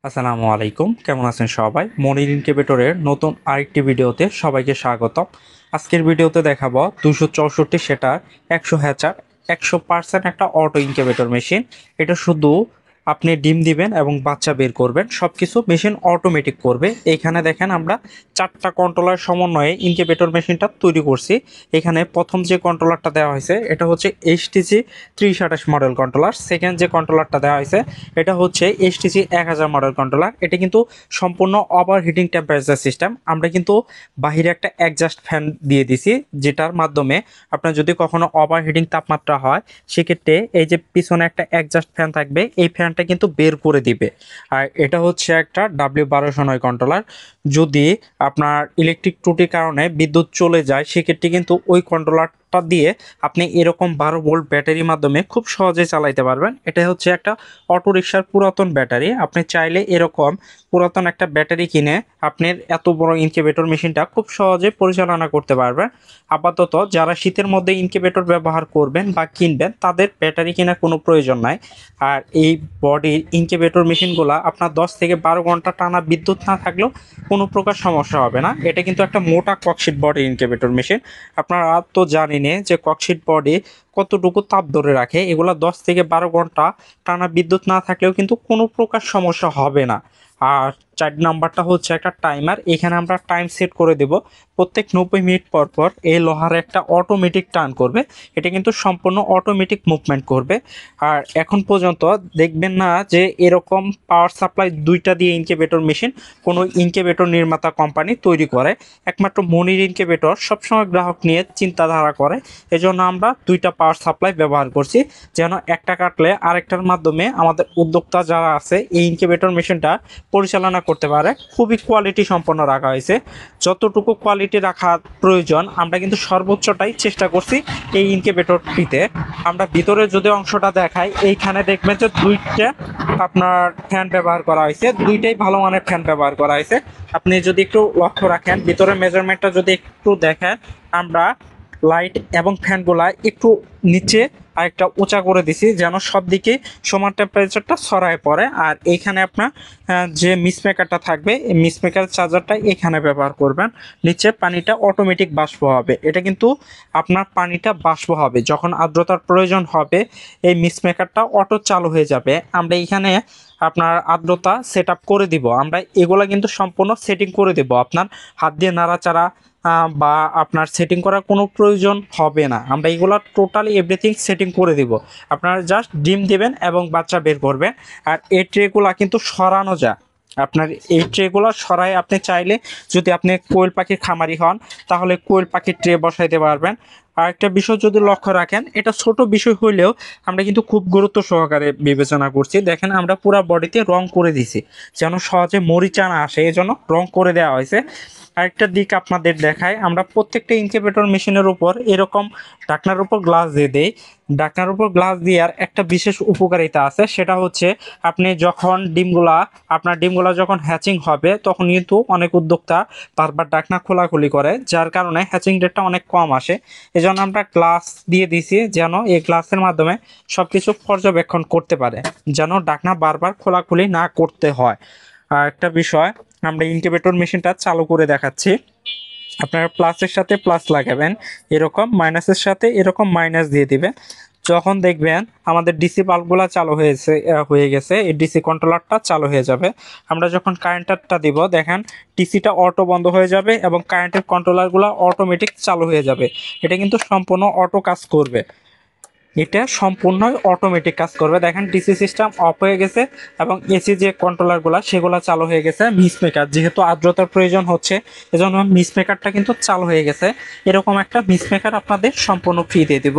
আসসালামু আলাইকুম, কেমন আছেন সবাই? মনির ইনকিউবেটরের নতুন আরেকটি ভিডিওতে সবাইকে স্বাগতম। আজকের ভিডিওতে দেখাবো 264 সেটার 100 হ্যাচার 100% একটা অটো ইনকিউবেটর মেশিন। এটা শুধু আপনি ডিম দিবেন এবং বাচ্চা বের করবেন, সবকিছু মেশিন অটোমেটিক করবে। এখানে দেখেন আমরা 4টা কন্ট্রোলার সমন্বয়ে ইনকিউবেটর মেশিনটা তৈরি করছি। এখানে প্রথম যে কন্ট্রোলারটা দেওয়া হয়েছে এটা হচ্ছে এইচটিসি 328 মডেল কন্ট্রোলার। সেকেন্ড যে কন্ট্রোলারটা দেওয়া হয়েছে এটা হচ্ছে এইচটিসি 1000 মডেল কন্ট্রোলার। এটা কিন্তু সম্পূর্ণ ওভার হিটিং টেম্পারেচার সিস্টেম। আমরা কিন্তু বাহিরে একটা অ্যাডজাস্ট ফ্যান দিয়ে দিছি, যেটার মাধ্যমে আপনার যদি কখনো ওভার হিটিং তাপমাত্রা হয় সেক্ষেত্রে এই যে পিছনে একটা অ্যাডজাস্ট ফ্যান থাকবে, এই ফ্যানটা কিন্তু বের করে দিবে। আর এটা হচ্ছে একটা W1209 কন্ট্রোলার। যদি আপনার ইলেকট্রিক ত্রুটির কারণে বিদ্যুৎ চলে যায় সেক্ষেত্রে কিন্তু ওই কন্ট্রোলারটা দিয়ে আপনি এরকম 12 ভোল্ট ব্যাটারির মাধ্যমে খুব সহজে চালাইতে পারবেন। এটা হচ্ছে একটা অটো রিকশার পুরাতন ব্যাটারি। আপনি চাইলে এরকম পুরাতন একটা ব্যাটারি কিনে আপনার এত বড় ইনকিউবেটর মেশিনটা খুব সহজে পরিচালনা করতে পারবেন। আপাতত যারা শীতের মধ্যে ইনকিউবেটর ব্যবহার করবেন বা কিনবেন তাদের ব্যাটারি কেনার কোনো প্রয়োজন নাই। আর এই বডির ইনকিউবেটর মেশিনগুলো আপনার 10 থেকে 12 ঘন্টা টানা বিদ্যুৎ না থাকলেও কোনো প্রকার সমস্যা হবে না। এটা কিন্তু একটা মোটা ককশিট বডি ইনকিউবেটর মেশিন। আপনারা তো জানেনই যে ককশিট বডি কতটুকু তাপ ধরে রাখে। এগুলা 10 থেকে 12 ঘন্টা টানা বিদ্যুৎ না থাকলেও কিন্তু কোনো প্রকার সমস্যা হবে না। আর 4 নাম্বারটা হচ্ছে একটা টাইমার। এখানে আমরা টাইম সেট করে দেব। প্রত্যেক 90 মিনিট পর পর এই লোহার একটা অটোমেটিক টার্ন করবে। এটা কিন্তু সম্পূর্ণ অটোমেটিক মুভমেন্ট করবে। আর এখন পর্যন্ত দেখবেন না যে এরকম পাওয়ার সাপ্লাই দুইটা দিয়ে ইনকিউবেটর মেশিন কোনো ইনকিউবেটর নির্মাতা কোম্পানি তৈরি করে। একমাত্র মনির ইনকিউবেটর সবসময় গ্রাহক নিয়ে চিন্তাধারা করে। এজন্য আমরা দুইটা পাওয়ার সাপ্লাই ব্যবহার করছি, যেন একটা কাটলে আরেকটার মাধ্যমে আমাদের উদ্যোক্তা যারা আছে এই ইনকিউবেটর মেশিনটা পরিচালনা করতে পারে। খুবই কোয়ালিটি সম্পন্ন রাখা হয়েছে। যতটুকু কোয়ালিটি রাখা প্রয়োজন আমরা কিন্তু সর্বোচ্চটাই চেষ্টা করছি এই ইনকিউবেটরটিতে। আমরা ভিতরে যদি অংশটা দেখাই, এইখানে দেখবেন যে দুইটা আপনার ফ্যান ব্যবহার করা হয়েছে। দুইটাই ভালো মানের ফ্যান ব্যবহার করা হয়েছে। আপনি যদি একটু লক্ষ্য রাখেন, ভিতরে মেজারমেন্টটা যদি একটু দেখেন, আমরা লাইট এবং ফ্যানগুলা একটু নিচে আর একটা উঁচা করে দিছি যেন সব দিকে সমান টেম্পারেচারটা ছড়ায় পড়ে। আর এইখানে আপনার যে মিসমেকারটা থাকবে এই মিসমেকার চার্জারটা এখানে ব্যবহার করবেন। নিচে পানিটা অটোমেটিক বাষ্প হবে। এটা কিন্তু আপনার পানিটা বাষ্প হবে যখন আর্দ্রতার প্রয়োজন হবে, এই মিসমেকারটা অটো চালু হয়ে যাবে। আমরা এইখানে আপনার আর্দ্রতা সেট আপ করে দিব। আমরা এগুলা কিন্তু সম্পূর্ণ সেটিং করে দেব। আপনার হাত দিয়ে নাড়াচাড়া বা আপনার সেটিং করার কোনো প্রয়োজন হবে না। আমরা এগুলো টোটালি এভরিথিং সেটিং করে দিব। আপনারা জাস্ট ডিম দেবেন এবং বাচ্চা বের করবেন। আর এই ট্রেগুলো কিন্তু সরানো যায়। আপনার এই ট্রেগুলো সরাই আপনি চাইলে, যদি আপনি কোয়েল পাখির খামারি হন তাহলে কোয়েল পাখির ট্রে বসাইতে পারবেন। আর একটা বিষয় যদি লক্ষ্য রাখেন, এটা ছোট বিষয় হইলেও আমরা কিন্তু খুব গুরুত্ব সহকারে বিবেচনা করছি। দেখেন আমরা পুরো বডিতে রং করে দিছি যেন সহজে মরিচা না আসে, এজন্য রং করে দেওয়া হয়েছে। আরেকটা দিক আপনাদের দেখায়, আমরা প্রত্যেকটা ইনকিউবেটর মেশিনের উপর এরকম ঢাকনার উপর গ্লাস দিয়ে দেই। ঢাকনার উপর গ্লাস দেওয়ার একটা বিশেষ উপকারিতা আছে, সেটা হচ্ছে আপনি যখন আপনার ডিমগুলা যখন হ্যাচিং হবে তখন কিন্তু অনেক উদ্যোক্তা বারবার ঢাকনা খোলাখুলি করে, যার কারণে হ্যাচিং রেটটা অনেক কম আসে। এজন্য আমরা গ্লাস দিয়ে দিছি যেন এই গ্লাসের মাধ্যমে সবকিছু পর্যবেক্ষণ করতে পারে, যেন ঢাকনা বারবার খোলাখুলি না করতে হয়। আর একটা বিষয়, আমরা ইনকিউবেটর মেশিনটা চালু করে দেখাচ্ছি। আপনারা প্লাসের সাথে প্লাস লাগাবেন, এরকম মাইনাসের সাথে এরকম মাইনাস দিয়ে দিবেন। যখন দেখবেন আমাদের ডিসি বাল্বগুলো চালু হয়ে গেছে, এই ডিসি কন্ট্রোলারটা চালু হয়ে যাবে। আমরা যখন কারেন্টারটা দিব দেখেন ডিসিটা অটো বন্ধ হয়ে যাবে এবং কারেন্টের কন্ট্রোলারগুলো অটোমেটিক চালু হয়ে যাবে। এটা কিন্তু সম্পূর্ণ অটো কাজ করবে। এটা সম্পূর্ণই অটোমেটিক কাজ করবে। দেখেন ডিসি সিস্টেম অফ হয়ে গেছে এবং এসি যে কন্ট্রোলারগুলো সেগুলো চালু হয়ে গেছে। মিসমেকার যেহেতু আর্দ্রতার প্রয়োজন হচ্ছে এজন্য মিসমেকারটা কিন্তু চালু হয়ে গেছে। এরকম একটা মিসমেকার আপনাদের সম্পূর্ণ ফ্রি দিয়ে দিব।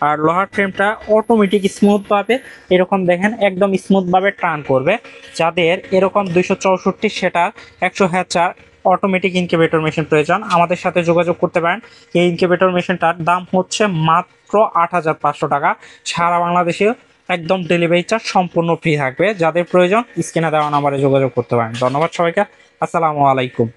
আর লোহার ফ্রেমটা অটোমেটিক স্মুথভাবে এরকম দেখেন একদম স্মুথভাবে টার্ন করবে। যাদের এরকম 264 সেটার 100 হ্যাচার অটোমেটিক ইনকিউবেটর মেশিন প্রয়োজন আমাদের সাথে যোগাযোগ করতে পারেন। এই ইনকিউবেটর মেশিনটার দাম হচ্ছে মাত্র 8500 টাকা। সারা বাংলাদেশে একদম ডেলিভারি চার্জ সম্পূর্ণ ফ্রি থাকবে। যাদের প্রয়োজন স্ক্রিনে দেওয়া নাম্বারে যোগাযোগ করতে পারেন। ধন্যবাদ সবাইকে। আসসালামু আলাইকুম।